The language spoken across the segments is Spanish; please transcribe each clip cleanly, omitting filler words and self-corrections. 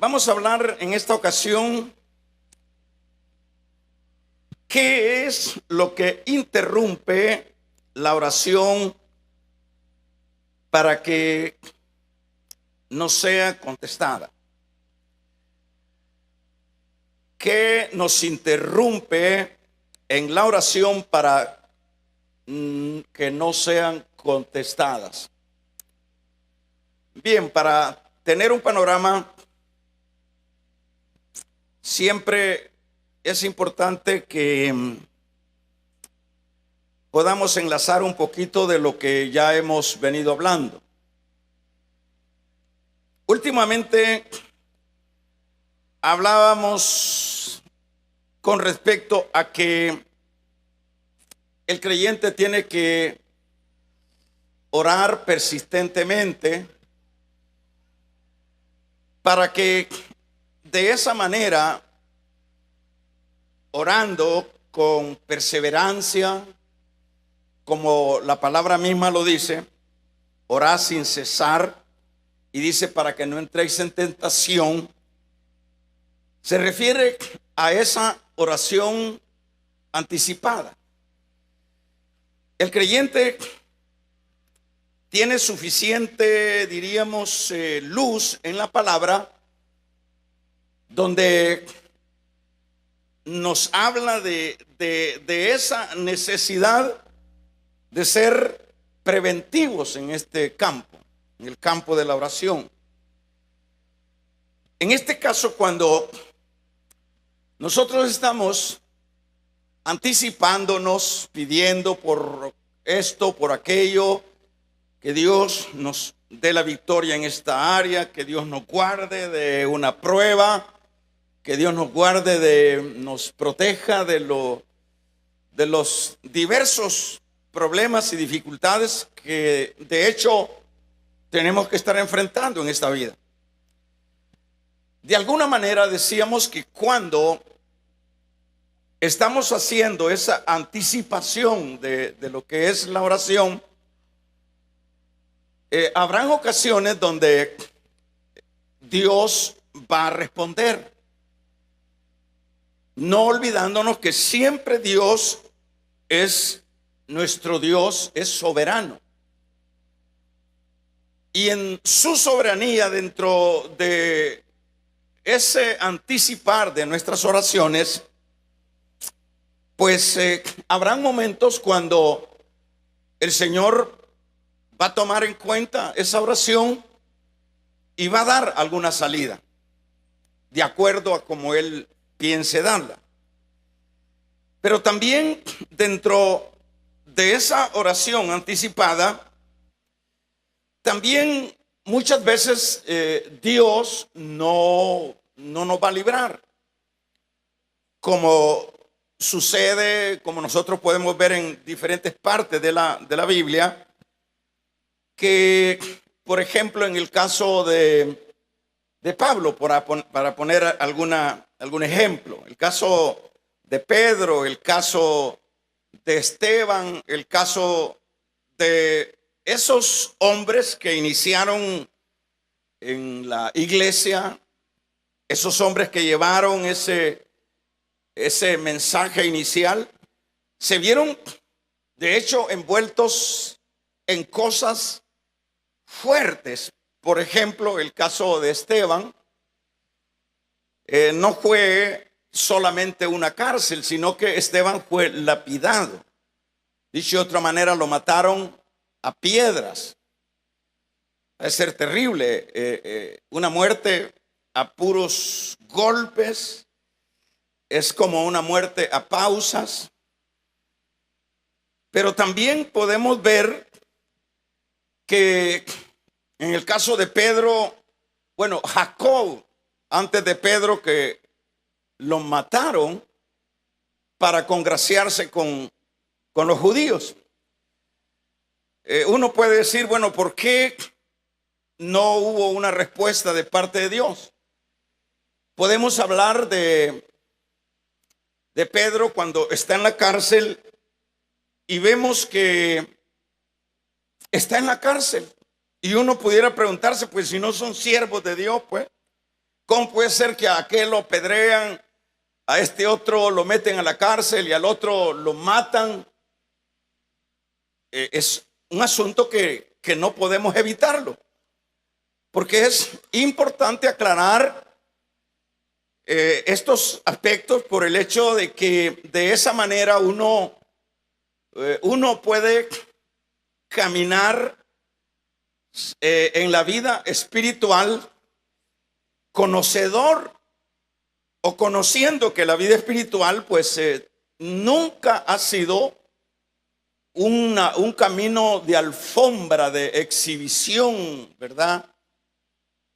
Vamos a hablar en esta ocasión qué es lo que interrumpe la oración para que no sea contestada. ¿Qué nos interrumpe en la oración para que no sean contestadas? Bien, para tener un panorama, siempre es importante que podamos enlazar un poquito de lo que ya hemos venido hablando. Últimamente hablábamos con respecto a que el creyente tiene que orar persistentemente para que de esa manera, orando con perseverancia, como la palabra misma lo dice, orad sin cesar, y dice para que no entréis en tentación, se refiere a esa oración anticipada. El creyente tiene suficiente, diríamos, luz en la palabra, donde nos habla de esa necesidad de ser preventivos en este campo, en el campo de la oración. En este caso, cuando nosotros estamos anticipándonos, pidiendo por esto, por aquello, que Dios nos dé la victoria en esta área, que Dios nos guarde de una prueba, que Dios nos guarde nos proteja de los diversos problemas y dificultades que de hecho tenemos que estar enfrentando en esta vida. De alguna manera decíamos que cuando estamos haciendo esa anticipación de lo que es la oración, habrán ocasiones donde Dios va a responder, no olvidándonos que siempre Dios es nuestro Dios, es soberano. Y en su soberanía, dentro de ese anticipar de nuestras oraciones, pues habrán momentos cuando el Señor va a tomar en cuenta esa oración y va a dar alguna salida, de acuerdo a como Él piense darla. Pero también dentro de esa oración anticipada, también muchas veces Dios no nos va a librar, como sucede, como nosotros podemos ver en diferentes partes de la Biblia, que por ejemplo en el caso de Pablo, para poner algún ejemplo, el caso de Pedro, el caso de Esteban, el caso de esos hombres que iniciaron en la iglesia, esos hombres que llevaron ese mensaje inicial, se vieron de hecho envueltos en cosas fuertes. Por ejemplo, el caso de Esteban no fue solamente una cárcel, sino que Esteban fue lapidado. Dicho de otra manera, lo mataron a piedras. Debe ser terrible, una muerte a puros golpes, es como una muerte a pausas. Pero también podemos ver que en el caso de Pedro, bueno, Jacob, antes de Pedro, que lo mataron para congraciarse con los judíos. Uno puede decir, bueno, ¿por qué no hubo una respuesta de parte de Dios? Podemos hablar de Pedro cuando está en la cárcel y vemos que está en la cárcel. Y uno pudiera preguntarse, pues si no son siervos de Dios, pues, ¿Cómo puede ser que a aquel lo apedrean, a este otro lo meten a la cárcel y al otro lo matan? Es un asunto que no podemos evitarlo, porque es importante aclarar estos aspectos por el hecho de que de esa manera uno puede caminar en la vida espiritual conocedor o conociendo que la vida espiritual pues nunca ha sido un camino de alfombra, de exhibición, ¿verdad?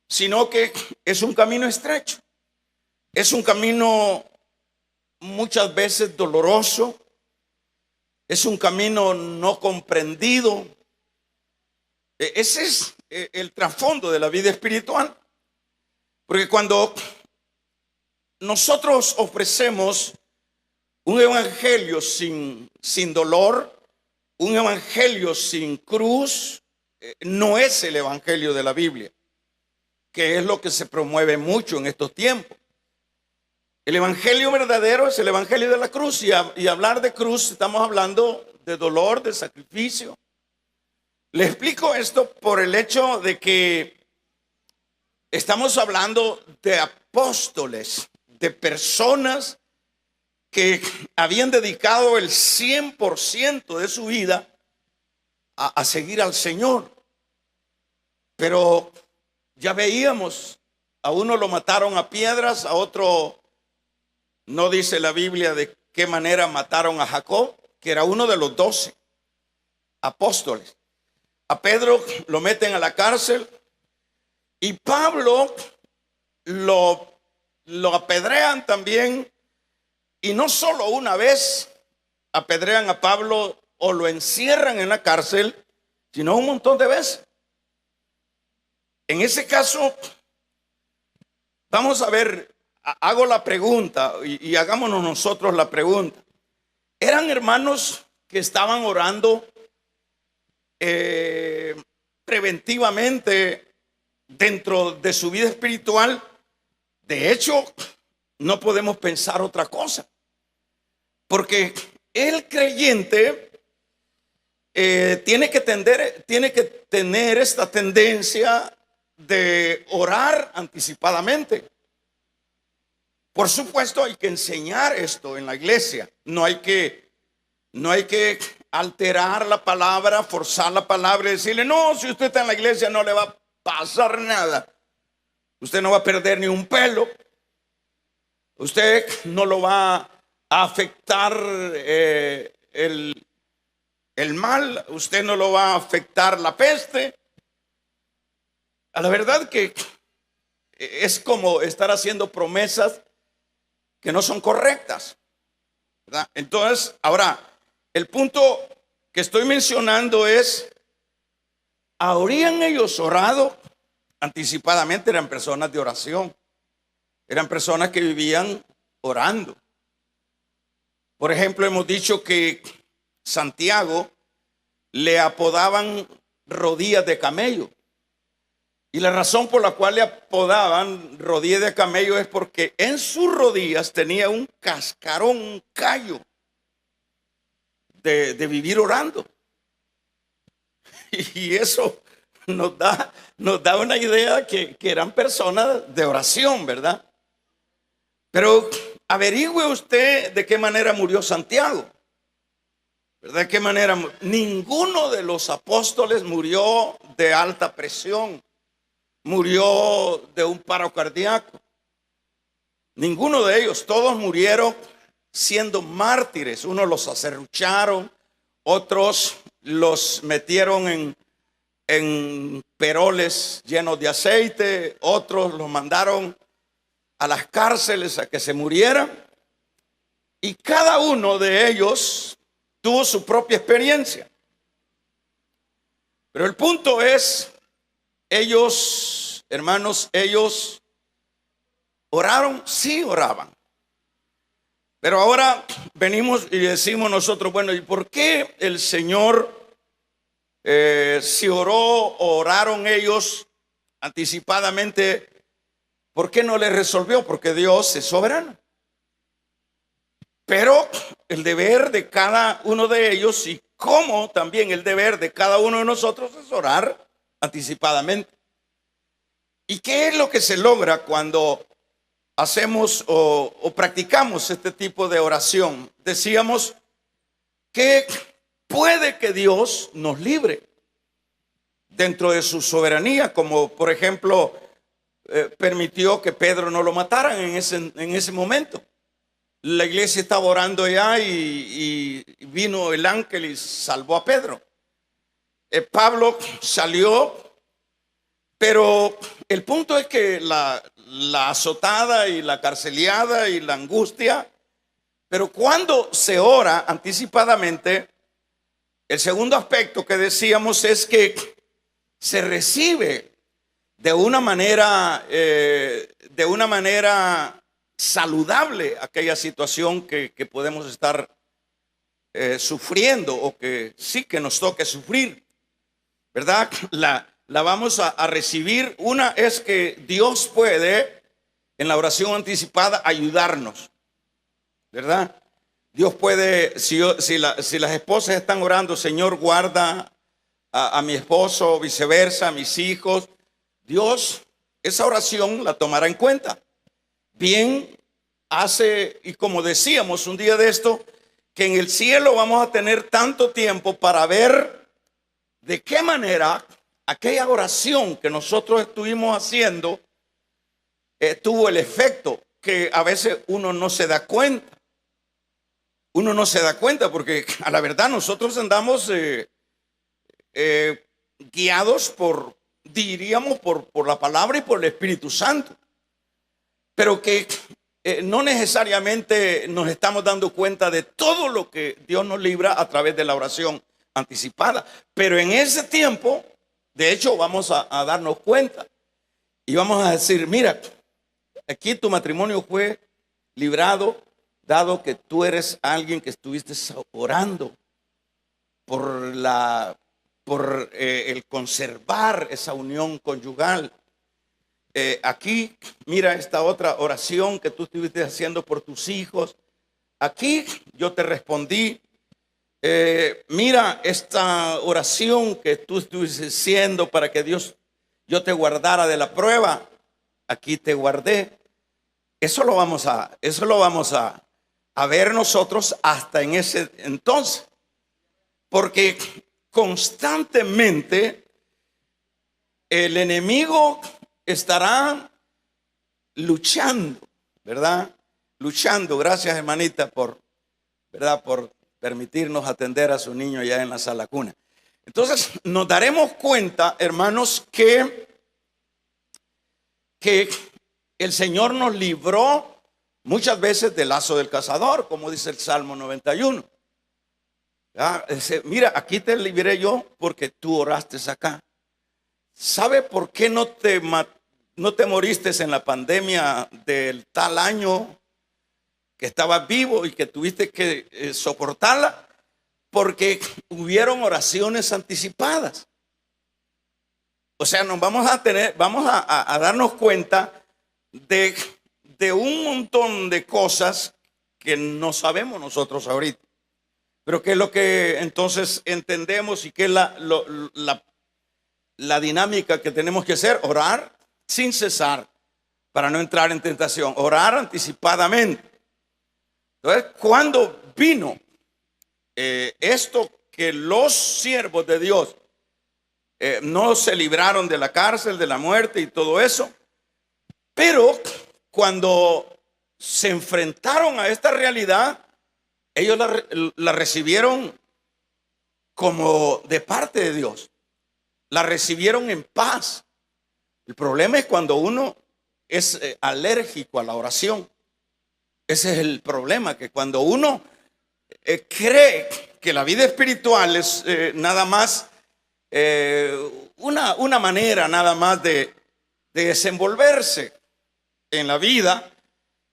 Sino que es un camino estrecho, es un camino muchas veces doloroso, es un camino no comprendido. Ese es el trasfondo de la vida espiritual. Porque cuando nosotros ofrecemos un evangelio sin dolor, un evangelio sin cruz, no es el evangelio de la Biblia, que es lo que se promueve mucho en estos tiempos. El evangelio verdadero es el evangelio de la cruz, y hablar de cruz estamos hablando de dolor, de sacrificio. Le explico esto por el hecho de que estamos hablando de apóstoles, de personas que habían dedicado el 100% de su vida a seguir al Señor. Pero ya veíamos, a uno lo mataron a piedras, a otro no dice la Biblia de qué manera mataron a Jacob, que era uno de los 12 apóstoles. A Pedro lo meten a la cárcel. Y Pablo lo apedrean también, y no solo una vez apedrean a Pablo o lo encierran en la cárcel, sino un montón de veces. En ese caso, vamos a ver, hago la pregunta y hagámonos nosotros la pregunta. ¿Eran hermanos que estaban orando preventivamente dentro de su vida espiritual? De hecho, no podemos pensar otra cosa, porque el creyente tiene que tener esta tendencia de orar anticipadamente. Por supuesto, hay que enseñar esto en la iglesia. No hay que alterar la palabra, forzar la palabra y decirle: no, si usted está en la iglesia no le va a pasar nada. Usted no va a perder ni un pelo. Usted no lo va a afectar el mal. Usted no lo va a afectar la peste. A la verdad que es como estar haciendo promesas que no son correctas, ¿verdad? Entonces, ahora, el punto que estoy mencionando es: ¿habrían ellos orado anticipadamente? Eran personas de oración, eran personas que vivían orando. Por ejemplo, hemos dicho que Santiago le apodaban rodillas de camello, y la razón por la cual le apodaban rodillas de camello es porque en sus rodillas tenía un cascarón, un callo de vivir orando. Y eso nos da una idea que eran personas de oración, ¿verdad? Pero averigüe usted de qué manera murió Santiago, ¿verdad? ¿De qué manera? Ninguno de los apóstoles murió de alta presión, murió de un paro cardíaco. Ninguno de ellos. Todos murieron siendo mártires. Unos los acerrucharon, otros los metieron en peroles llenos de aceite, otros los mandaron a las cárceles a que se murieran, y cada uno de ellos tuvo su propia experiencia. Pero el punto es, ellos, hermanos, ellos oraron, sí oraban. Pero ahora venimos y decimos nosotros: bueno, ¿y por qué el Señor, si oraron ellos anticipadamente, ¿Por qué no le resolvió? Porque Dios es soberano. Pero el deber de cada uno de ellos, y como también el deber de cada uno de nosotros, es orar anticipadamente. ¿Y qué es lo que se logra cuando hacemos o practicamos este tipo de oración? Decíamos que puede que Dios nos libre dentro de su soberanía, como por ejemplo permitió que Pedro no lo mataran en ese momento. La iglesia estaba orando ya y vino el ángel y salvó a Pedro. Pablo salió, pero el punto es que la azotada y la carceleada y la angustia, pero cuando se ora anticipadamente, el segundo aspecto que decíamos es que se recibe de una manera saludable aquella situación que podemos estar sufriendo, o que sí que nos toque sufrir, ¿verdad? La vamos a recibir. Una es que Dios puede en la oración anticipada ayudarnos, ¿verdad? Dios puede, si las esposas están orando, Señor, guarda a mi esposo, viceversa, a mis hijos, Dios esa oración la tomará en cuenta. Bien hace, y como decíamos un día de esto, que en el cielo vamos a tener tanto tiempo para ver de qué manera aquella oración que nosotros estuvimos haciendo tuvo el efecto que a veces uno no se da cuenta. Uno no se da cuenta porque a la verdad nosotros andamos guiados diríamos por la palabra y por el Espíritu Santo, pero que no necesariamente nos estamos dando cuenta de todo lo que Dios nos libra a través de la oración anticipada. Pero en ese tiempo, de hecho, vamos a darnos cuenta y vamos a decir, mira, aquí tu matrimonio fue librado, dado que tú eres alguien que estuviste orando por el conservar esa unión conyugal. Aquí, mira esta otra oración que tú estuviste haciendo por tus hijos. Aquí yo te respondí. Mira esta oración que tú estuviste haciendo para que yo te guardara de la prueba. Aquí te guardé. Eso lo vamos a ver nosotros hasta en ese entonces. Porque constantemente el enemigo estará luchando, ¿verdad? Luchando. Gracias, hermanita, por permitirnos atender a su niño ya en la sala cuna. Entonces nos daremos cuenta, hermanos, que el Señor nos libró muchas veces del lazo del cazador, como dice el Salmo 91. Mira, aquí te libré yo porque tú oraste acá. ¿Sabe por qué no te moriste en la pandemia del tal año que estabas vivo y que tuviste que soportarla? Porque hubieron oraciones anticipadas. O sea, nos vamos a darnos cuenta de un montón de cosas que no sabemos nosotros ahorita. Pero que es lo que entonces entendemos y que es la dinámica que tenemos que hacer: orar sin cesar para no entrar en tentación, orar anticipadamente. Entonces, cuando vino esto, que los siervos de Dios no se libraron de la cárcel, de la muerte y todo eso, pero cuando se enfrentaron a esta realidad, ellos la recibieron como de parte de Dios. La recibieron en paz. El problema es cuando uno es alérgico a la oración. Ese es el problema, que cuando uno cree que la vida espiritual es nada más una manera nada más de desenvolverse en la vida,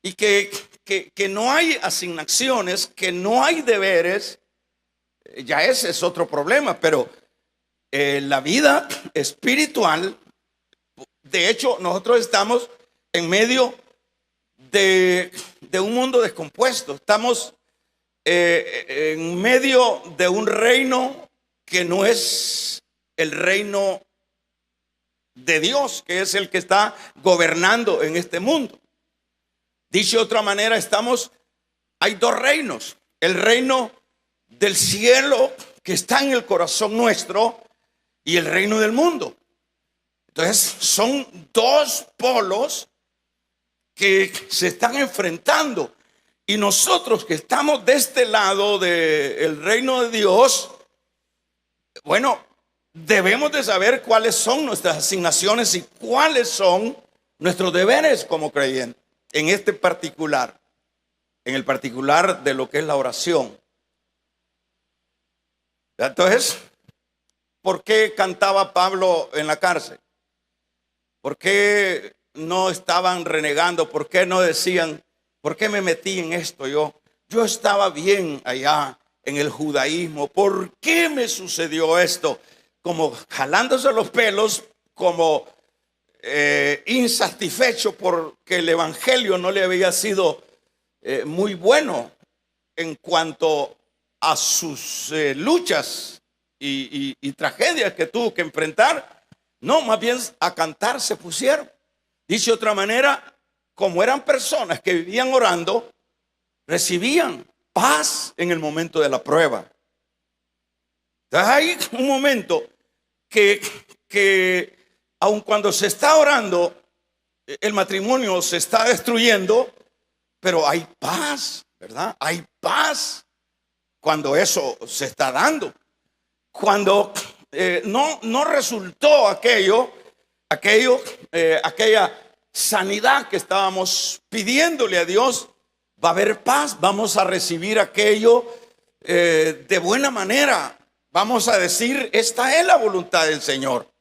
y que no hay asignaciones, que no hay deberes, ya ese es otro problema. Pero la vida espiritual, de hecho, nosotros estamos en medio de un mundo descompuesto. Estamos en medio de un reino que no es el reino de Dios, que es el que está gobernando en este mundo. Dicho de otra manera, hay dos reinos: el reino del cielo que está en el corazón nuestro y el reino del mundo. Entonces son dos polos que se están enfrentando, y nosotros que estamos de este lado del reino de Dios, bueno, debemos de saber cuáles son nuestras asignaciones y cuáles son nuestros deberes como creyentes en este particular, en el particular de lo que es la oración. Entonces, ¿por qué cantaba Pablo en la cárcel? ¿Por qué no estaban renegando? ¿Por qué no decían, por qué me metí en esto? Yo estaba bien allá en el judaísmo. ¿Por qué me sucedió esto? Como jalándose los pelos, como insatisfecho porque el evangelio no le había sido muy bueno en cuanto a sus luchas y tragedias que tuvo que enfrentar. No, más bien a cantar se pusieron. Dice de otra manera, como eran personas que vivían orando, recibían paz en el momento de la prueba. Entonces hay un momento que aun cuando se está orando, el matrimonio se está destruyendo, pero hay paz, ¿verdad? Hay paz cuando eso se está dando. Cuando no resultó aquella sanidad que estábamos pidiéndole a Dios, va a haber paz, vamos a recibir aquello de buena manera. Vamos a decir, esta es la voluntad del Señor.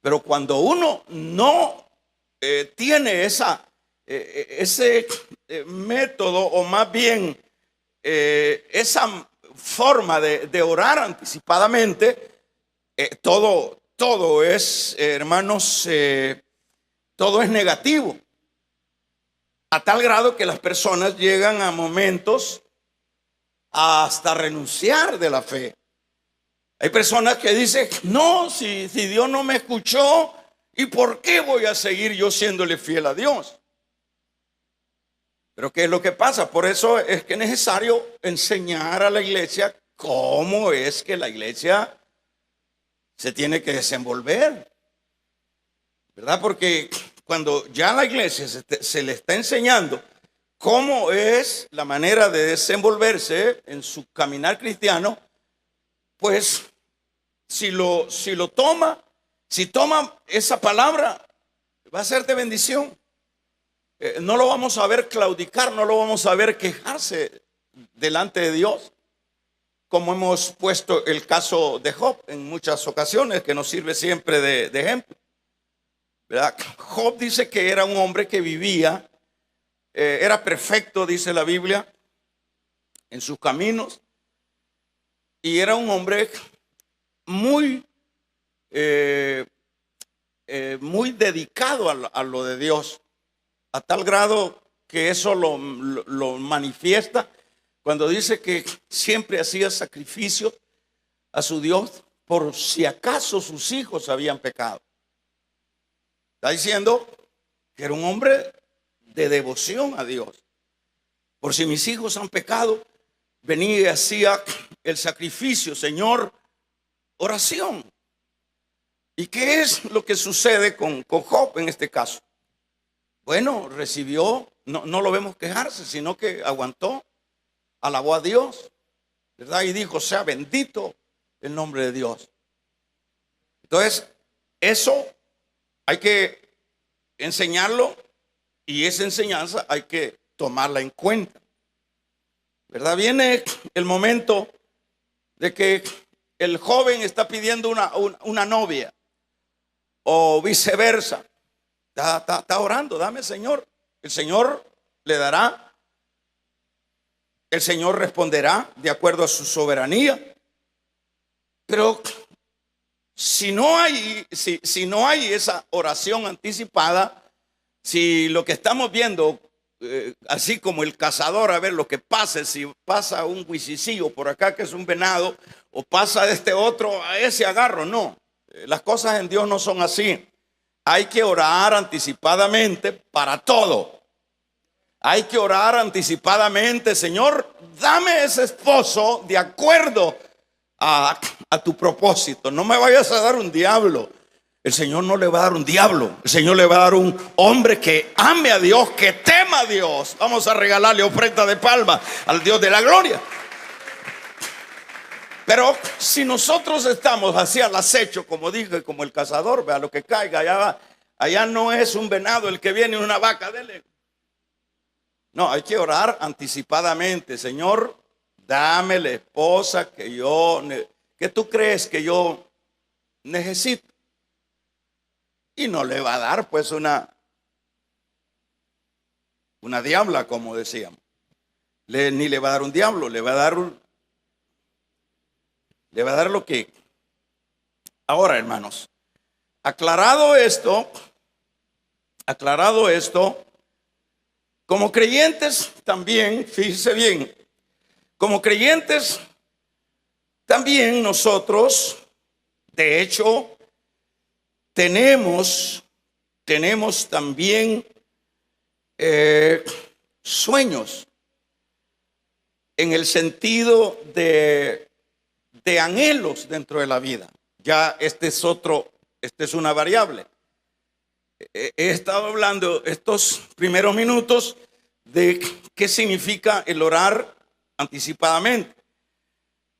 Pero cuando uno no tiene ese método, o más bien esa forma de orar anticipadamente, todo es, hermanos, todo es negativo. A tal grado que las personas llegan a momentos hasta renunciar de la fe. Hay personas que dicen, no, si Dios no me escuchó, ¿y por qué voy a seguir yo siéndole fiel a Dios? Pero ¿qué es lo que pasa? Por eso es que es necesario enseñar a la iglesia cómo es que la iglesia se tiene que desenvolver, ¿verdad? Porque cuando ya la iglesia se le está enseñando cómo es la manera de desenvolverse en su caminar cristiano, pues si toma esa palabra, va a ser de bendición. No lo vamos a ver claudicar, no lo vamos a ver quejarse delante de Dios, como hemos puesto el caso de Job en muchas ocasiones, que nos sirve siempre de ejemplo, ¿verdad? Job dice que era un hombre que vivía, era perfecto, dice la Biblia, en sus caminos, y era un hombre muy dedicado a lo de Dios, a tal grado que eso lo manifiesta cuando dice que siempre hacía sacrificios a su Dios por si acaso sus hijos habían pecado. Está diciendo que era un hombre de devoción a Dios. Por si mis hijos han pecado, venía y hacía el sacrificio, Señor, oración. ¿Y qué es lo que sucede con Job en este caso? Bueno, recibió, no lo vemos quejarse, sino que aguantó, alabó a Dios, ¿verdad? Y dijo, sea bendito el nombre de Dios. Entonces, eso hay que enseñarlo, y esa enseñanza hay que tomarla en cuenta, ¿verdad? Viene el momento de que el joven está pidiendo una novia, o viceversa. Está orando, dame, Señor. El Señor le dará. El Señor responderá de acuerdo a su soberanía. Pero si no hay esa oración anticipada, Si lo que estamos viendo, así como el cazador, a ver lo que pase, si pasa un huisicillo por acá que es un venado, o pasa de este otro, a ese agarro, no. Las cosas en Dios no son así. Hay que orar anticipadamente para todo. Hay que orar anticipadamente: Señor, dame ese esposo de acuerdo a tu propósito. No me vayas a dar un diablo. El Señor no le va a dar un diablo. El Señor le va a dar un hombre que ame a Dios, que tema a Dios. Vamos a regalarle ofrenda de palma al Dios de la gloria. Pero si nosotros estamos así al acecho, como dije, como el cazador, vea lo que caiga, allá no es un venado el que viene, una vaca, dele. No, hay que orar anticipadamente: Señor, dame la esposa que tú crees que yo necesito. Y no le va a dar pues una diabla, como decíamos. Ni le va a dar un diablo, le va a dar lo que. Ahora, hermanos, aclarado esto, como creyentes también, fíjese bien, como creyentes también nosotros, de hecho, tenemos también sueños, en el sentido de anhelos dentro de la vida. Ya este es una variable. He estado hablando estos primeros minutos de qué significa el orar anticipadamente.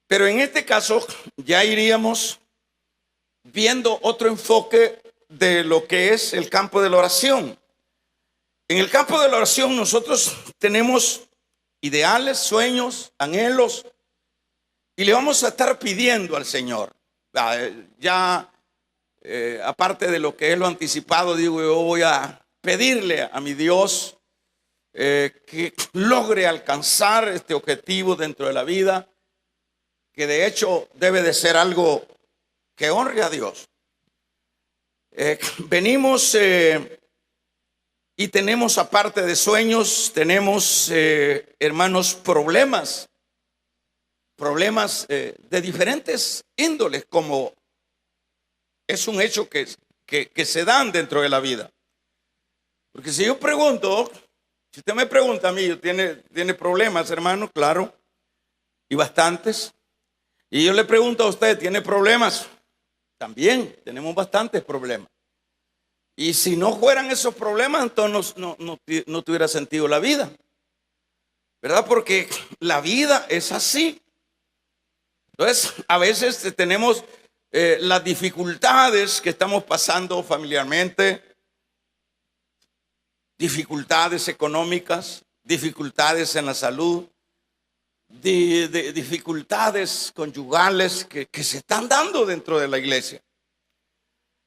Pero en este caso ya iríamos viendo otro enfoque de lo que es el campo de la oración. En el campo de la oración nosotros tenemos ideales, sueños, anhelos, y le vamos a estar pidiendo al Señor. Aparte de lo que es lo anticipado, digo, yo voy a pedirle a mi Dios que logre alcanzar este objetivo dentro de la vida, que de hecho debe de ser algo que honre a Dios. Venimos y tenemos, aparte de sueños, tenemos, hermanos, problemas de diferentes índoles, como es un hecho que se dan dentro de la vida. Porque si yo pregunto, si usted me pregunta a mí, ¿tiene problemas, hermano? Claro, y bastantes. Y yo le pregunto a usted, ¿tiene problemas? También tenemos bastantes problemas. Y si no fueran esos problemas, entonces no tuviera sentido la vida, ¿verdad? Porque la vida es así. Entonces, a veces tenemos las dificultades que estamos pasando familiarmente, dificultades económicas, dificultades en la salud, de dificultades conyugales que se están dando dentro de la iglesia.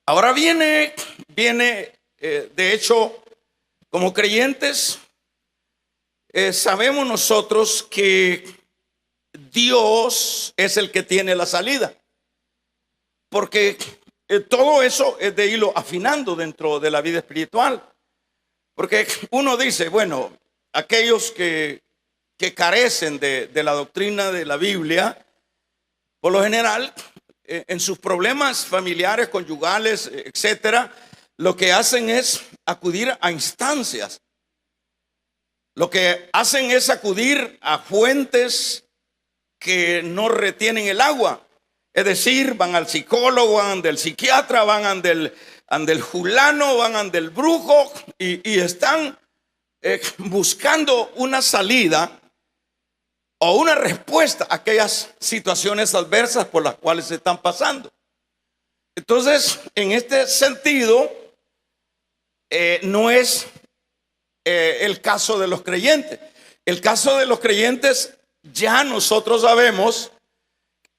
Ahora viene, de hecho, como creyentes, sabemos nosotros que Dios es el que tiene la salida, porque todo eso es de irlo afinando dentro de la vida espiritual. Porque uno dice, bueno, aquellos que carecen de la doctrina de la Biblia, por lo general, en sus problemas familiares, conyugales, etcétera, lo que hacen es acudir a instancias. Lo que hacen es acudir a fuentes que no retienen el agua. Es decir, van al psicólogo, van del psiquiatra, van del fulano, van del brujo, y están buscando una salida o una respuesta a aquellas situaciones adversas por las cuales se están pasando. Entonces, en este sentido, no es el caso de los creyentes. El caso de los creyentes, ya nosotros sabemos,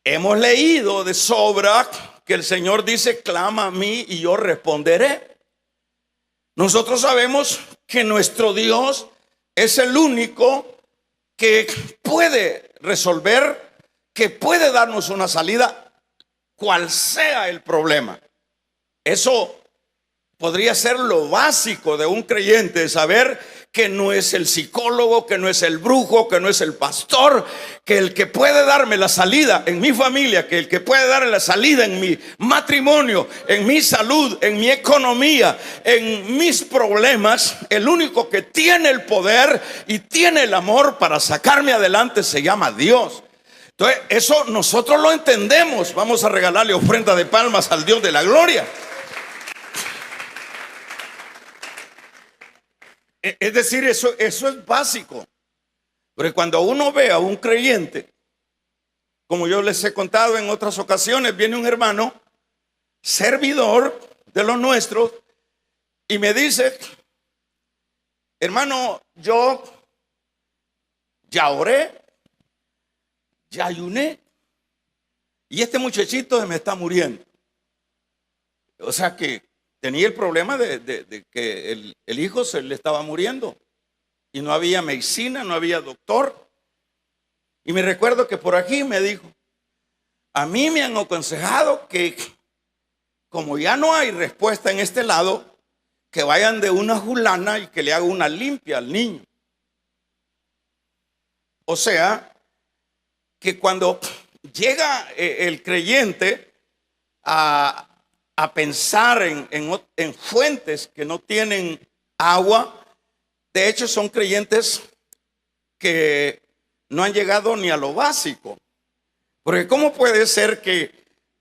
hemos leído de sobra que el Señor dice: clama a mí y yo responderé. Nosotros sabemos que nuestro Dios es el único que puede resolver, que puede darnos una salida, cual sea el problema. Eso podría ser lo básico de un creyente, saber que no es el psicólogo, que no es el brujo, que no es el pastor, que el que puede darme la salida en mi familia, que el que puede darme la salida en mi matrimonio, en mi salud, en mi economía, en mis problemas, el único que tiene el poder y tiene el amor para sacarme adelante se llama Dios. Entonces, eso nosotros lo entendemos. Vamos a regalarle ofrenda de palmas al Dios de la gloria. Es decir, eso es básico. Porque cuando uno ve a un creyente, como yo les he contado en otras ocasiones, viene un hermano, servidor de los nuestros, y me dice: hermano, yo ya oré, ya ayuné, y este muchachito se me está muriendo. O sea que tenía el problema de que el hijo se le estaba muriendo y no había medicina, no había doctor. Y me recuerdo que por aquí me dijo: a mí me han aconsejado que, como ya no hay respuesta en este lado, que vayan de una fulana y que le haga una limpia al niño. O sea, que cuando llega el creyente a pensar en fuentes que no tienen agua, de hecho son creyentes que no han llegado ni a lo básico. Porque ¿cómo puede ser que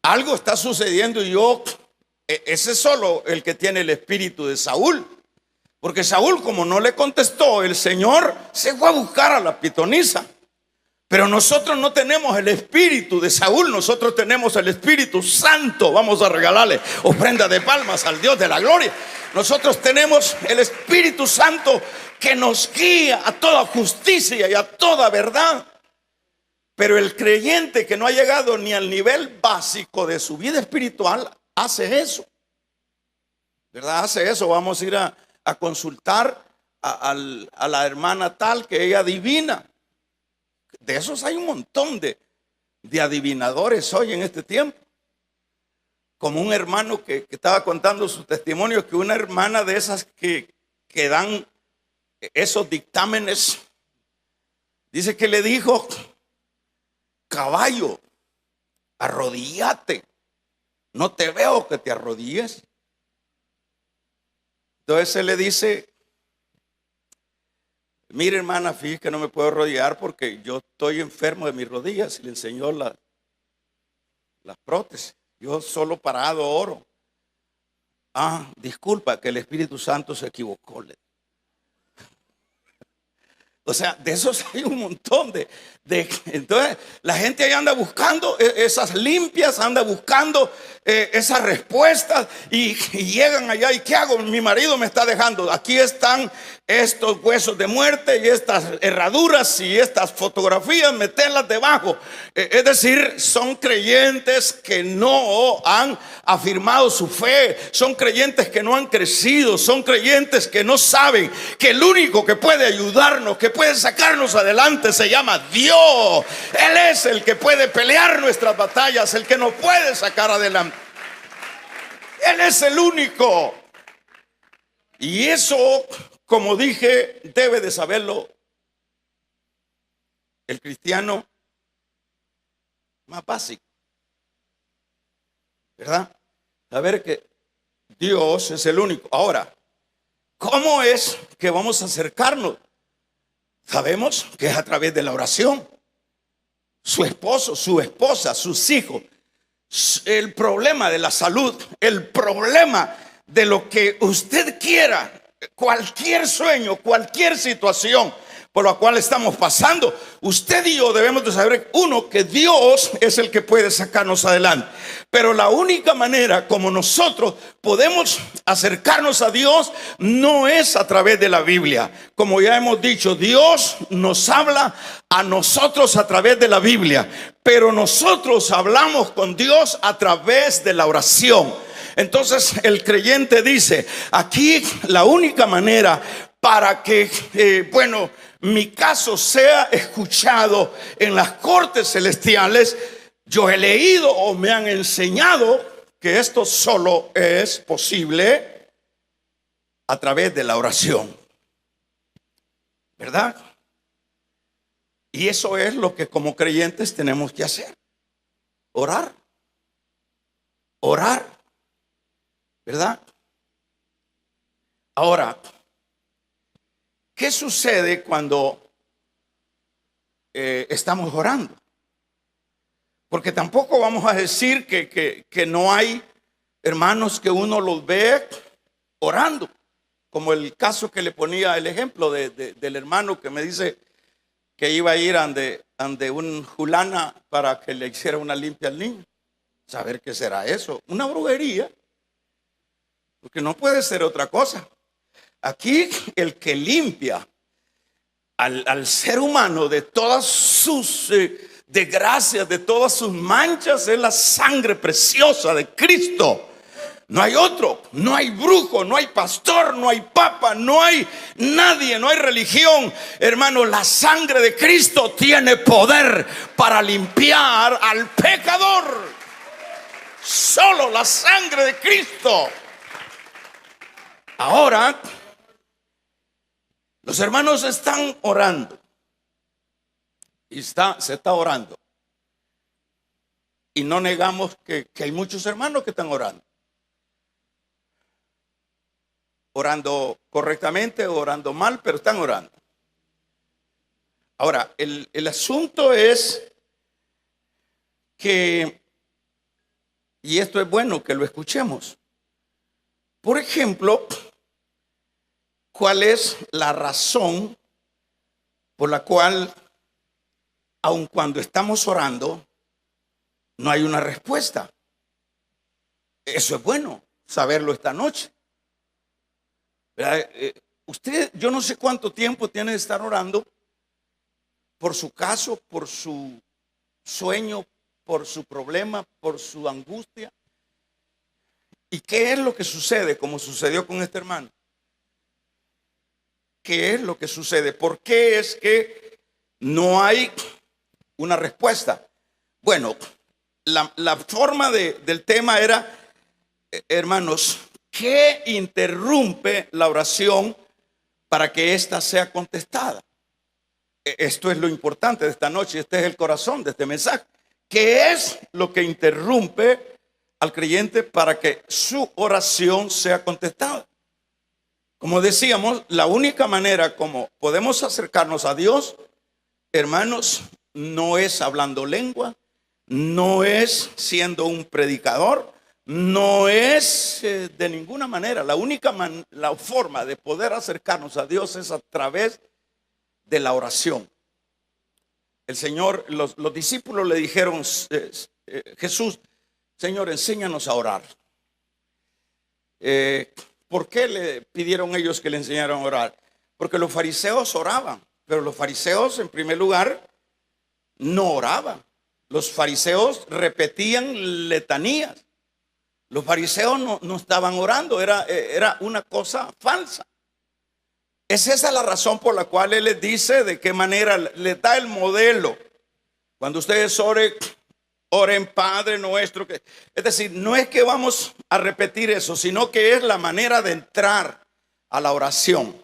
algo está sucediendo y ese es solo el que tiene el espíritu de Saúl? Porque Saúl, como no le contestó, el Señor se fue a buscar a la pitonisa. Pero nosotros no tenemos el espíritu de Saúl, nosotros tenemos el Espíritu Santo. Vamos a regalarle ofrenda de palmas al Dios de la gloria. Nosotros tenemos el Espíritu Santo que nos guía a toda justicia y a toda verdad. Pero el creyente que no ha llegado ni al nivel básico de su vida espiritual hace eso, ¿verdad? Hace eso. Vamos a ir a consultar a la hermana tal, que ella adivina. De esos hay un montón de adivinadores hoy en este tiempo. Como un hermano que estaba contando su testimonio, que una hermana de esas que dan esos dictámenes, dice que le dijo: caballo, arrodíllate, no te veo que te arrodilles. Entonces él le dice: mire, hermana, fíjese que no me puedo arrodillar porque yo estoy enfermo de mis rodillas. Y le enseñó las prótesis. Yo solo parado oro. Ah, disculpa, que el Espíritu Santo se equivocó. O sea, de esos hay un montón entonces la gente ahí anda buscando esas limpias, anda buscando esas respuestas y llegan allá. ¿Y qué hago? Mi marido me está dejando. Aquí están estos huesos de muerte y estas herraduras y estas fotografías, meterlas debajo. Es decir, son creyentes que no han afirmado su fe, son creyentes que no han crecido, son creyentes que no saben que el único que puede ayudarnos, que puede sacarnos adelante, se llama Dios. Él es el que puede pelear nuestras batallas, el que nos puede sacar adelante. Él es el único. Y eso, como dije, debe de saberlo el cristiano más básico, ¿verdad? Saber que Dios es el único. Ahora, ¿cómo es que vamos a acercarnos? Sabemos que es a través de la oración. Su esposo, su esposa, sus hijos, el problema de la salud, el problema de lo que usted quiera, cualquier sueño, cualquier situación por la cual estamos pasando, usted y yo debemos de saber, uno, que Dios es el que puede sacarnos adelante. Pero la única manera como nosotros podemos acercarnos a Dios no es a través de la Biblia. Como ya hemos dicho, Dios nos habla a nosotros a través de la Biblia, pero nosotros hablamos con Dios a través de la oración. Entonces el creyente dice, aquí la única manera para que, mi caso sea escuchado en las cortes celestiales, yo he leído o me han enseñado que esto solo es posible a través de la oración, ¿verdad? Y eso es lo que como creyentes tenemos que hacer. Orar. Orar. ¿Verdad? Ahora, ¿qué sucede cuando estamos orando? Porque tampoco vamos a decir que no hay hermanos que uno los ve orando. Como el caso que le ponía el ejemplo del hermano que me dice que iba a ir ante un fulana para que le hiciera una limpia al niño. ¿Saber qué será eso? Una brujería. Porque no puede ser otra cosa. Aquí el que limpia al ser humano de todas sus desgracias, de todas sus manchas, es la sangre preciosa de Cristo. No hay otro, no hay brujo, no hay pastor, no hay papa, no hay nadie, no hay religión. Hermano, la sangre de Cristo tiene poder para limpiar al pecador. Solo la sangre de Cristo. Ahora, los hermanos están orando. Y se está orando. Y no negamos que hay muchos hermanos que están orando. Orando correctamente, orando mal, pero están orando. Ahora, el asunto es que, y esto es bueno que lo escuchemos. Por ejemplo, ¿cuál es la razón por la cual, aun cuando estamos orando, no hay una respuesta? Eso es bueno saberlo esta noche. Usted, yo no sé cuánto tiempo tiene de estar orando por su caso, por su sueño, por su problema, por su angustia. ¿Y qué es lo que sucede, como sucedió con este hermano? ¿Qué es lo que sucede? ¿Por qué es que no hay una respuesta? Bueno, la forma del tema era, hermanos, ¿qué interrumpe la oración para que ésta sea contestada? Esto es lo importante de esta noche, este es el corazón de este mensaje. ¿Qué es lo que interrumpe al creyente para que su oración sea contestada? Como decíamos, la única manera como podemos acercarnos a Dios, hermanos, no es hablando lengua, no es siendo un predicador, no es de ninguna manera. La única la forma de poder acercarnos a Dios es a través de la oración. El Señor, los discípulos le dijeron, Jesús, Señor, enséñanos a orar. ¿Por qué le pidieron ellos que le enseñaran a orar? Porque los fariseos oraban, pero los fariseos en primer lugar no oraban. Los fariseos repetían letanías. Los fariseos no estaban orando, era una cosa falsa. Es esa la razón por la cual Él les dice de qué manera les da el modelo. Cuando ustedes oren Padre nuestro. Es decir, no es que vamos a repetir eso, sino que es la manera de entrar a la oración.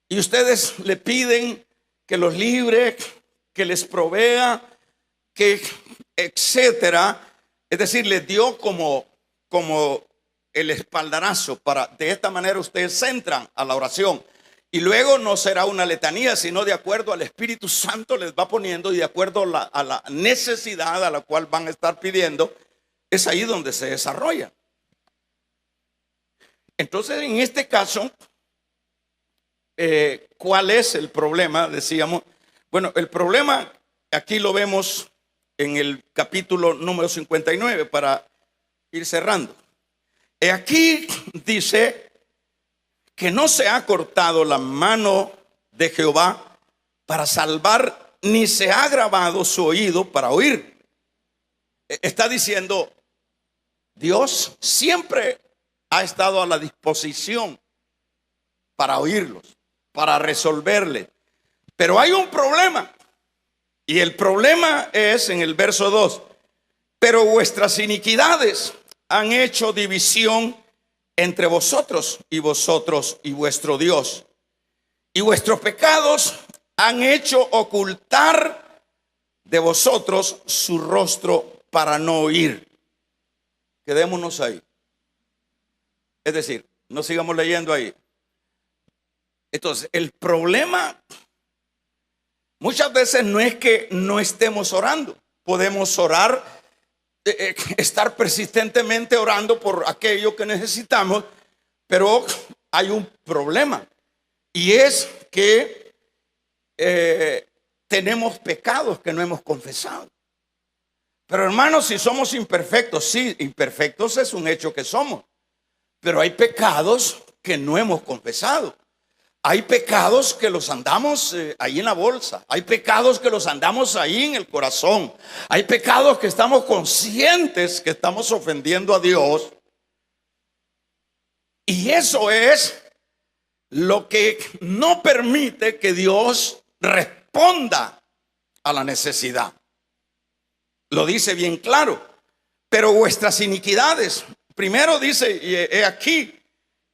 Y ustedes le piden que los libre, que les provea, que etcétera. Es decir, les dio como el espaldarazo para de esta manera ustedes entran a la oración. Y luego no será una letanía, sino de acuerdo al Espíritu Santo les va poniendo y de acuerdo a la necesidad a la cual van a estar pidiendo, es ahí donde se desarrolla. Entonces, en este caso, ¿cuál es el problema? Decíamos, bueno, el problema aquí lo vemos en el capítulo número 59 para ir cerrando. Aquí dice que no se ha cortado la mano de Jehová para salvar, ni se ha agravado su oído para oír. Está diciendo, Dios siempre ha estado a la disposición para oírlos, para resolverle. Pero hay un problema, y el problema es en el verso 2. Pero vuestras iniquidades han hecho división entre vosotros y vuestro Dios. Y vuestros pecados han hecho ocultar de vosotros su rostro para no oír. Quedémonos ahí. Es decir, no sigamos leyendo ahí. Entonces, el problema muchas veces no es que no estemos orando. Podemos orar, estar persistentemente orando por aquello que necesitamos, pero hay un problema. Y es que tenemos pecados que no hemos confesado. Pero hermanos, si somos imperfectos, sí, imperfectos es un hecho que somos. Pero hay pecados que no hemos confesado. Hay pecados que los andamos ahí en la bolsa. Hay pecados que los andamos ahí en el corazón. Hay pecados que estamos conscientes que estamos ofendiendo a Dios. Y eso es lo que no permite que Dios responda a la necesidad. Lo dice bien claro. Pero vuestras iniquidades, primero dice, he aquí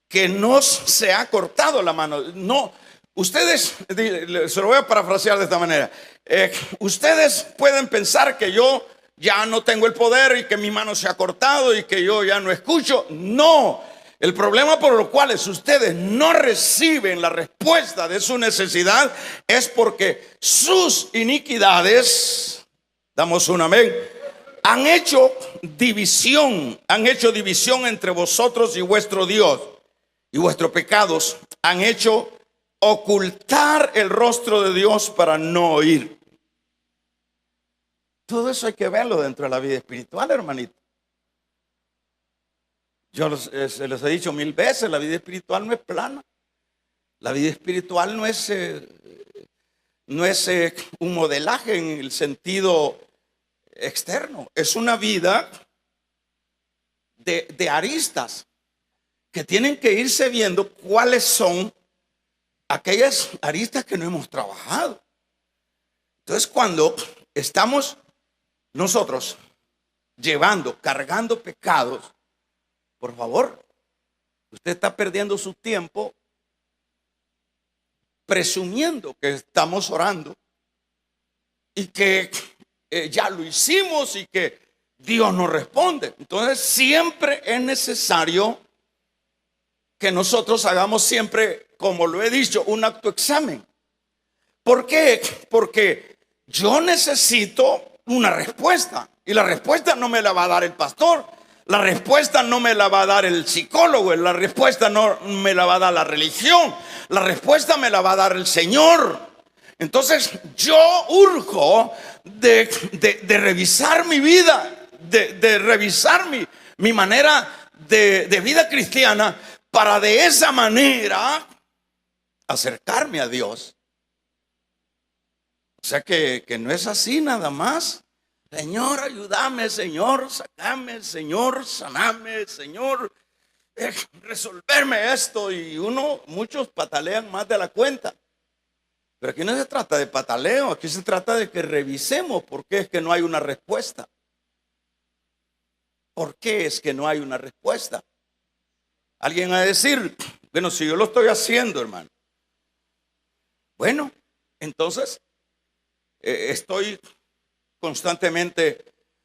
que no se ha cortado la mano. No, ustedes, se lo voy a parafrasear de esta manera. Ustedes pueden pensar que yo ya no tengo el poder y que mi mano se ha cortado y que yo ya no escucho. No, el problema por lo cual ustedes no reciben la respuesta de su necesidad es porque sus iniquidades, damos un amén, han hecho división entre vosotros y vuestro Dios. Y vuestros pecados han hecho ocultar el rostro de Dios para no oír. Todo eso hay que verlo dentro de la vida espiritual, hermanito. Yo se les he dicho 1000 veces, la vida espiritual no es plana. La vida espiritual no es un modelaje en el sentido externo. Es una vida de aristas que tienen que irse viendo cuáles son aquellas aristas que no hemos trabajado. Entonces, cuando estamos nosotros cargando pecados, por favor, usted está perdiendo su tiempo presumiendo que estamos orando y que ya lo hicimos y que Dios nos responde. Entonces, siempre es necesario que nosotros hagamos siempre, como lo he dicho, un autoexamen. ¿Por qué? Porque yo necesito una respuesta. Y la respuesta no me la va a dar el pastor. La respuesta no me la va a dar el psicólogo. La respuesta no me la va a dar la religión. La respuesta me la va a dar el Señor. Entonces yo urjo de revisar mi vida, de revisar mi manera de vida cristiana, para de esa manera acercarme a Dios. O sea que no es así nada más. Señor, ayúdame, Señor, sacame, Señor, saname, Señor, resolverme esto. Y muchos patalean más de la cuenta. Pero aquí no se trata de pataleo, aquí se trata de que revisemos por qué es que no hay una respuesta. ¿Por qué es que no hay una respuesta? Alguien va a decir, bueno, si yo lo estoy haciendo, hermano. Bueno, entonces estoy constantemente,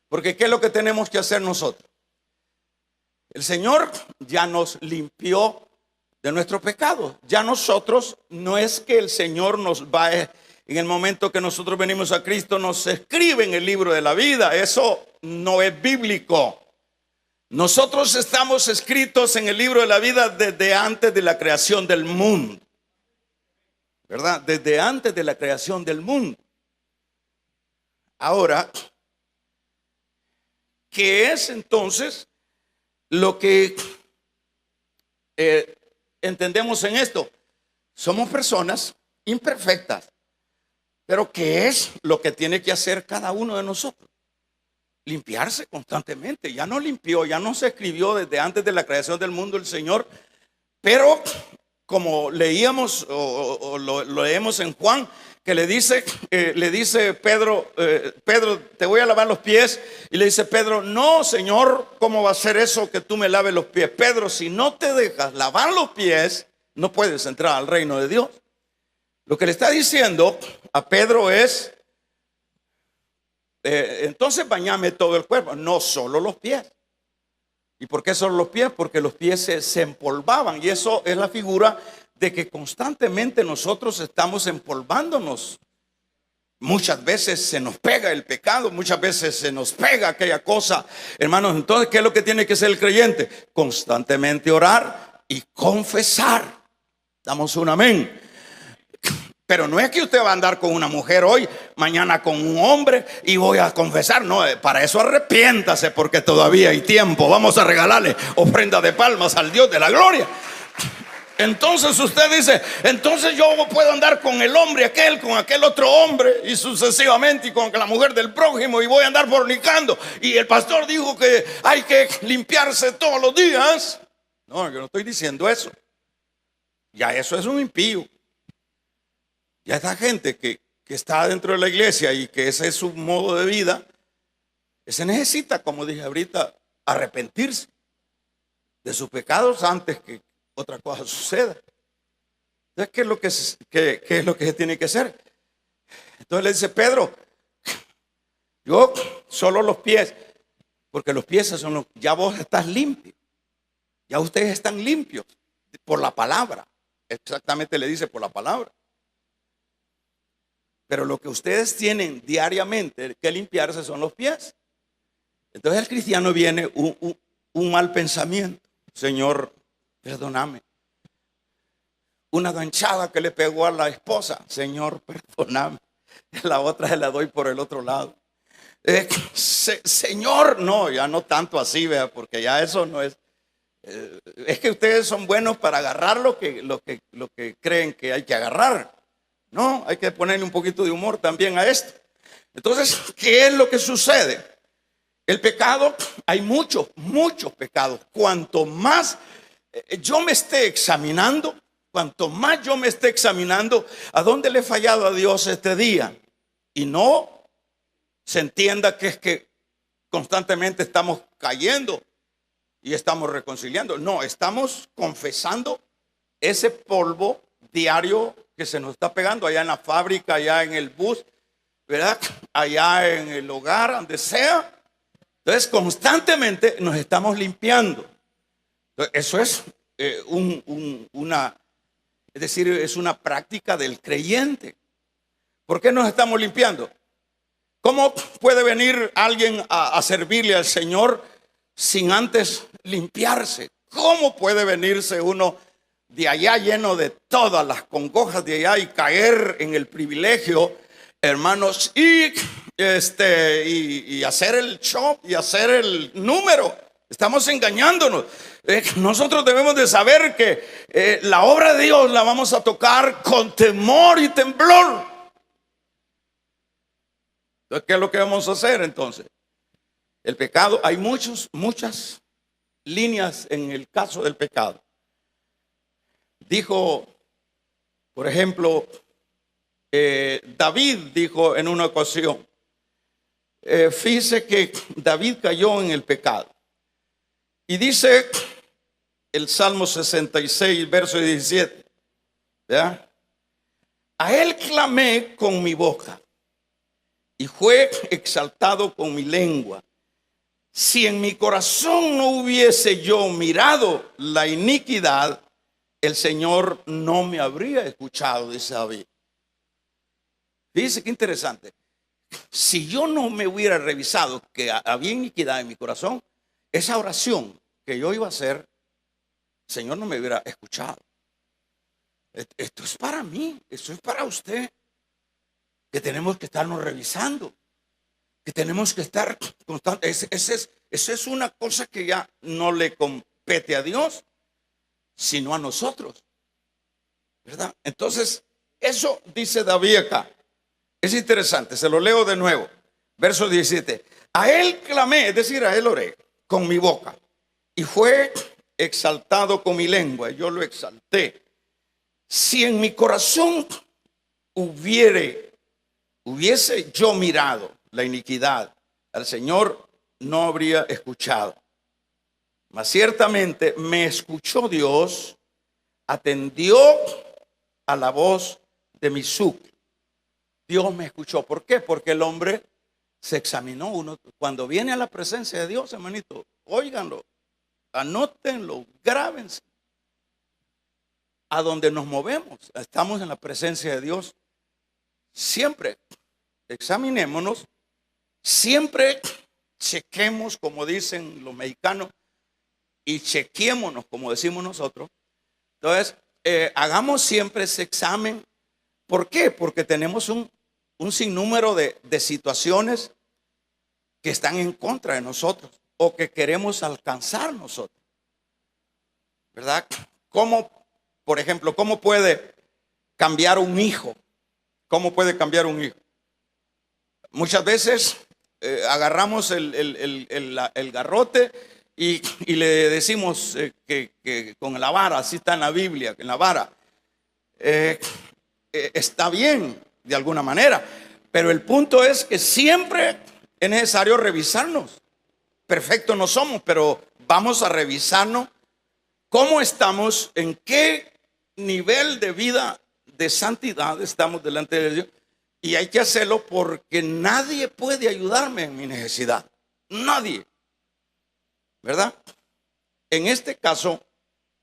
porque ¿qué es lo que tenemos que hacer nosotros? El Señor ya nos limpió de nuestro pecado. Ya nosotros, no es que el Señor nos va, en el momento que nosotros venimos a Cristo, nos escribe en el libro de la vida. Eso no es bíblico. Nosotros estamos escritos en el libro de la vida desde antes de la creación del mundo, ¿verdad? Desde antes de la creación del mundo. Ahora, ¿qué es entonces lo que entendemos en esto? Somos personas imperfectas, pero ¿qué es lo que tiene que hacer cada uno de nosotros? Limpiarse constantemente. Ya no limpió, ya no se escribió desde antes de la creación del mundo el Señor, pero como leíamos o lo leemos en Juan, que le dice Pedro, Pedro, te voy a lavar los pies. Y le dice Pedro, no, Señor, ¿cómo va a ser eso que tú me laves los pies? Pedro, si no te dejas lavar los pies, no puedes entrar al reino de Dios. Lo que le está diciendo a Pedro es, entonces bañame todo el cuerpo, no solo los pies. ¿Y por qué solo los pies? Porque los pies se empolvaban, y eso es la figura de que constantemente nosotros estamos empolvándonos. Muchas veces se nos pega el pecado, muchas veces se nos pega aquella cosa. Hermanos, entonces, ¿qué es lo que tiene que ser el creyente? Constantemente orar y confesar. Damos un amén. Pero no es que usted va a andar con una mujer hoy, mañana con un hombre y voy a confesar. No, para eso arrepiéntase, porque todavía hay tiempo. Vamos a regalarle ofrenda de palmas al Dios de la gloria. Entonces usted dice, entonces yo puedo andar con el hombre aquel, con aquel otro hombre, y sucesivamente, y con la mujer del prójimo, y voy a andar fornicando. Y el pastor dijo que hay que limpiarse todos los días. No, yo no estoy diciendo eso. Ya eso es un impío. Ya esta gente que está dentro de la iglesia y que ese es su modo de vida, ese necesita, como dije ahorita, arrepentirse de sus pecados antes que otra cosa suceda. Entonces, ¿qué es lo que se tiene que hacer? Entonces le dice Pedro, yo solo los pies, porque los pies son los, ya vos estás limpio, ya ustedes están limpios por la palabra. Exactamente le dice por la palabra. Pero lo que ustedes tienen diariamente que limpiarse son los pies. Entonces el cristiano viene un mal pensamiento. Señor, perdóname. Una ganchada que le pegó a la esposa. Señor, perdóname. La otra se la doy por el otro lado. Señor, no, ya no tanto así, vea, porque ya eso no es. Es que ustedes son buenos para agarrar lo que creen que hay que agarrar. No, hay que ponerle un poquito de humor también a esto. Entonces, ¿qué es lo que sucede? El pecado, hay muchos pecados. Cuanto más yo me esté examinando, ¿a dónde le he fallado a Dios este día? Y no se entienda que es que constantemente estamos cayendo y estamos reconciliando. No, estamos confesando ese polvo diario que se nos está pegando allá en la fábrica, allá en el bus, ¿verdad? Allá en el hogar, donde sea. Entonces, constantemente nos estamos limpiando. Entonces, eso es es una práctica del creyente. ¿Por qué nos estamos limpiando? ¿Cómo puede venir alguien a servirle al Señor sin antes limpiarse? ¿Cómo puede venirse uno de allá lleno de todas las congojas de allá y caer en el privilegio, hermanos, y hacer el show y hacer el número? Estamos engañándonos. Nosotros debemos de saber que la obra de Dios la vamos a tocar con temor y temblor. Entonces, ¿qué es lo que vamos a hacer entonces? El pecado, hay muchas líneas en el caso del pecado. Dijo, por ejemplo, David dijo en una ocasión, fíjese que David cayó en el pecado. Y dice el Salmo 66, verso 17, ¿verdad? A él clamé con mi boca y fue exaltado con mi lengua. Si en mi corazón no hubiese yo mirado la iniquidad, el Señor no me habría escuchado, dice David. Fíjese qué interesante. Si yo no me hubiera revisado que había iniquidad en mi corazón, esa oración que yo iba a hacer, el Señor no me hubiera escuchado. Esto es para mí, esto es para usted, que tenemos que estarnos revisando, que tenemos que estar constantes. Esa es una cosa que ya no le compete a Dios, sino a nosotros, ¿verdad? Entonces, eso dice David acá. Es interesante, se lo leo de nuevo. Verso 17. A él clamé, es decir, a él oré con mi boca, y fue exaltado con mi lengua, yo lo exalté. Si en mi corazón hubiese yo mirado la iniquidad, al Señor no habría escuchado. Mas ciertamente me escuchó Dios, atendió a la voz de mi súplica. Dios me escuchó. ¿Por qué? Porque el hombre se examinó. Uno, cuando viene a la presencia de Dios, hermanito, óiganlo, anótenlo, grábense. A donde nos movemos, estamos en la presencia de Dios. Siempre examinémonos, siempre chequemos, como dicen los mexicanos, y chequémonos, como decimos nosotros. Entonces, hagamos siempre ese examen. ¿Por qué? Porque tenemos un sinnúmero de situaciones que están en contra de nosotros o que queremos alcanzar nosotros, ¿verdad? ¿Cómo, por ejemplo, cómo puede cambiar un hijo? ¿Cómo puede cambiar un hijo? Muchas veces agarramos el garrote y le decimos que con la vara, así está en la Biblia, en la vara. Está bien de alguna manera, pero el punto es que siempre es necesario revisarnos. Perfectos no somos, pero vamos a revisarnos cómo estamos, en qué nivel de vida de santidad estamos delante de Dios. Y hay que hacerlo porque nadie puede ayudarme en mi necesidad. Nadie. ¿Verdad? En este caso,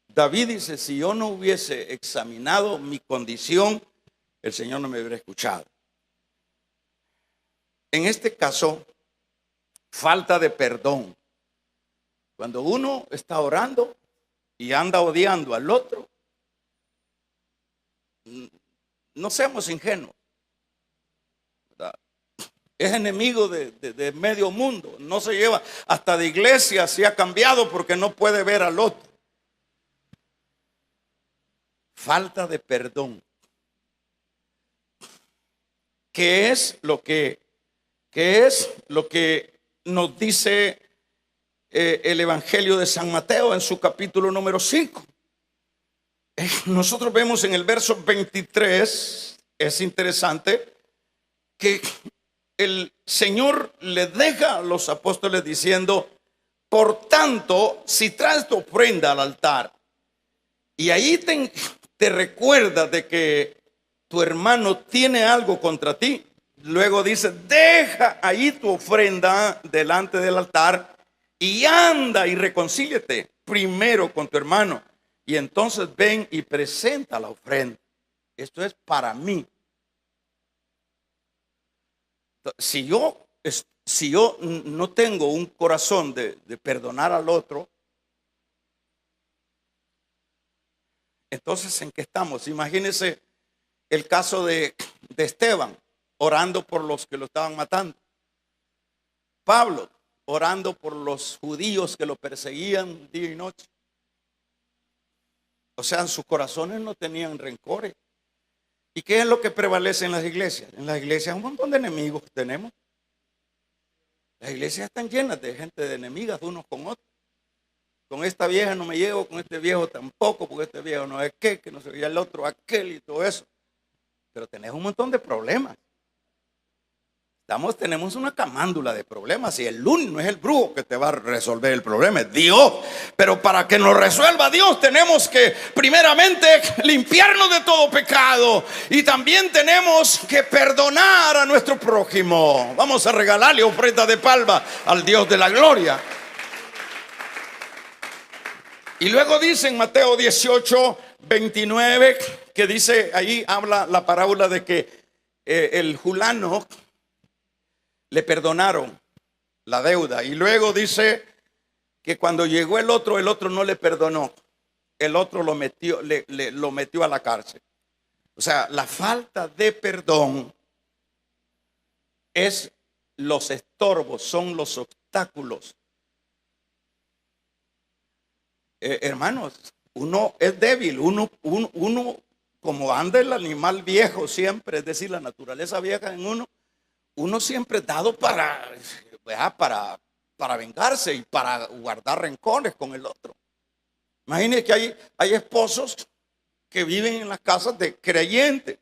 David dice, si yo no hubiese examinado mi condición, el Señor no me hubiera escuchado. En este caso, falta de perdón. Cuando uno está orando y anda odiando al otro, no seamos ingenuos, ¿verdad? Es enemigo de medio mundo. No se lleva, hasta de iglesia se ha cambiado porque no puede ver al otro. Falta de perdón. ¿Qué es lo que nos dice el Evangelio de San Mateo en su capítulo número 5? Nosotros vemos en el verso 23, es interesante, que el Señor le deja a los apóstoles diciendo, por tanto, si traes tu ofrenda al altar y ahí te recuerdas de que tu hermano tiene algo contra ti, luego dice, deja ahí tu ofrenda delante del altar y anda y reconcíliate primero con tu hermano y entonces ven y presenta la ofrenda. Esto es para mí. Si yo no tengo un corazón de perdonar al otro, entonces ¿en qué estamos? Imagínense el caso de Esteban, orando por los que lo estaban matando. Pablo, orando por los judíos que lo perseguían día y noche. O sea, en sus corazones no tenían rencores. ¿Y qué es lo que prevalece en las iglesias? En las iglesias un montón de enemigos que tenemos. Las iglesias están llenas de gente de enemigas unos con otros. Con esta vieja no me llevo, con este viejo tampoco, porque este viejo no es que no se veía el otro aquel y todo eso. Pero tenés un montón de problemas. Tenemos una camándula de problemas y el único no es el brujo que te va a resolver el problema, es Dios. Pero para que nos resuelva Dios tenemos que primeramente limpiarnos de todo pecado y también tenemos que perdonar a nuestro prójimo. Vamos a regalarle ofrenda de palma al Dios de la gloria. Y luego dice en Mateo 18, 29, que dice, ahí habla la parábola de que el fulano le perdonaron la deuda. Y luego dice que cuando llegó el otro no le perdonó. El otro lo metió a la cárcel. O sea, la falta de perdón es los estorbos, son los obstáculos. Hermanos, uno es débil, uno como anda el animal viejo siempre, es decir, la naturaleza vieja en uno siempre es dado para vengarse y para guardar rencores con el otro. Imagínense que hay esposos que viven en las casas de creyentes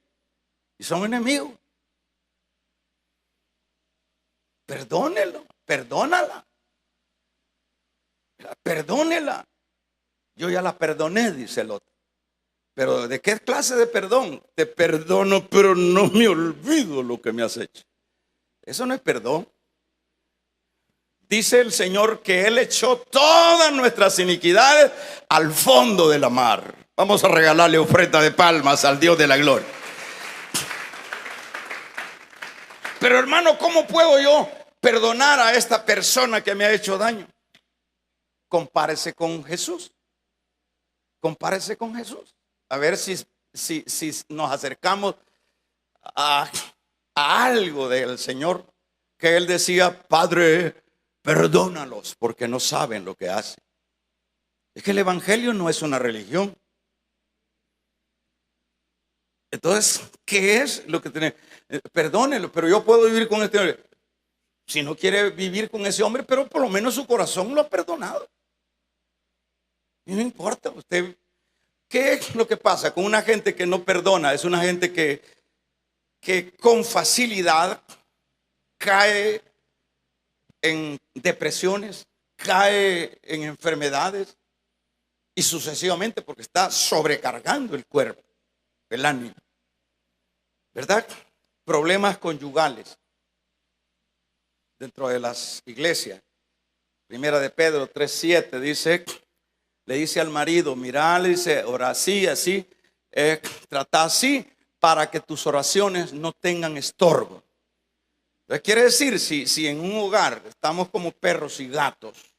y son enemigos. Perdónelo, perdónala, perdónela. Yo ya la perdoné, dice el otro. Pero ¿de qué clase de perdón? Te perdono, pero no me olvido lo que me has hecho. Eso no es perdón. Dice el Señor que Él echó todas nuestras iniquidades al fondo de la mar. Vamos a regalarle ofrenda de palmas al Dios de la gloria. Pero hermano, ¿cómo puedo yo perdonar a esta persona que me ha hecho daño? Compárese con Jesús. Compárese con Jesús. A ver si nos acercamos a algo del Señor, que Él decía: Padre, perdónalos porque no saben lo que hacen. Es que el evangelio no es una religión. Entonces, ¿qué es lo que tenemos? Perdónelo, pero yo puedo vivir con este hombre. Si no quiere vivir con ese hombre, pero por lo menos su corazón lo ha perdonado. Y no importa, usted, ¿qué es lo que pasa con una gente que no perdona? Es una gente que con facilidad cae en depresiones, cae en enfermedades y sucesivamente, porque está sobrecargando el cuerpo, el ánimo, ¿verdad? Problemas conyugales dentro de las iglesias. Primera de Pedro 3:7 dice, le dice al marido: mira, le dice, ora así, así, trata así, para que tus oraciones no tengan estorbo. Entonces, quiere decir, si en un hogar estamos como perros y gatos,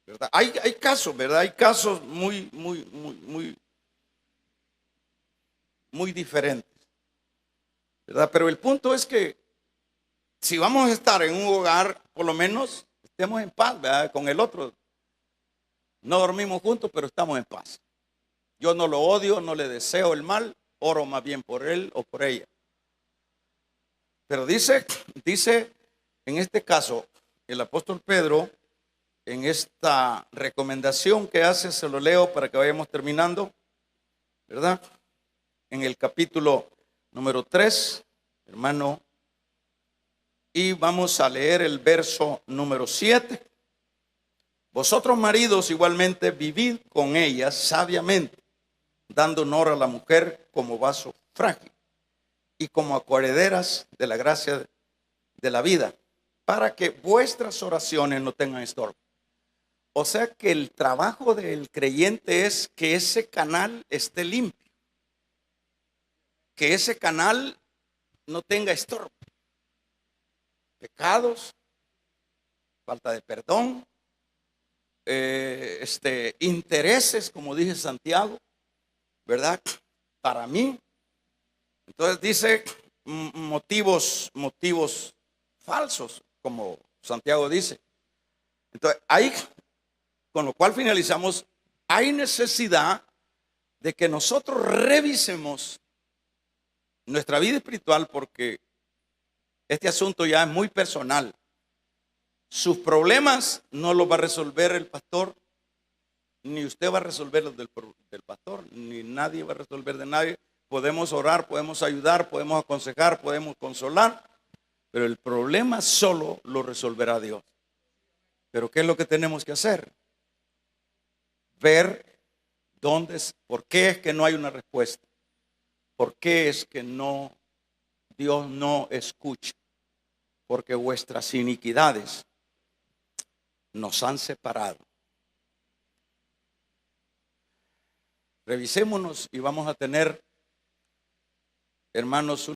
¿verdad? Hay casos, ¿verdad? Hay casos muy diferentes, ¿verdad? Pero el punto es que si vamos a estar en un hogar, por lo menos estemos en paz, ¿verdad? Con el otro. No dormimos juntos, pero estamos en paz. Yo no lo odio, no le deseo el mal, oro más bien por él o por ella. Pero dice en este caso el apóstol Pedro, en esta recomendación que hace, se lo leo para que vayamos terminando, ¿verdad? En el capítulo número 3, hermano, y vamos a leer el verso número 7. Vosotros maridos igualmente vivid con ellas sabiamente, dando honor a la mujer como vaso frágil y como coherederas de la gracia de la vida, para que vuestras oraciones no tengan estorbo. O sea que el trabajo del creyente es que ese canal esté limpio, que ese canal no tenga estorbo. Pecados, falta de perdón, intereses, como dije Santiago, ¿verdad? Para mí. Entonces dice motivos falsos, como Santiago dice. Entonces ahí, con lo cual finalizamos, hay necesidad de que nosotros revisemos nuestra vida espiritual, porque este asunto ya es muy personal. Sus problemas no los va a resolver el pastor, ni usted va a resolver los del pastor, ni nadie va a resolver de nadie. Podemos orar, podemos ayudar, podemos aconsejar, podemos consolar, pero el problema solo lo resolverá Dios. Pero ¿qué es lo que tenemos que hacer? Ver por qué es que no hay una respuesta, por qué es que Dios no escucha, porque vuestras iniquidades nos han separado. Revisémonos y vamos a tener, hermanos,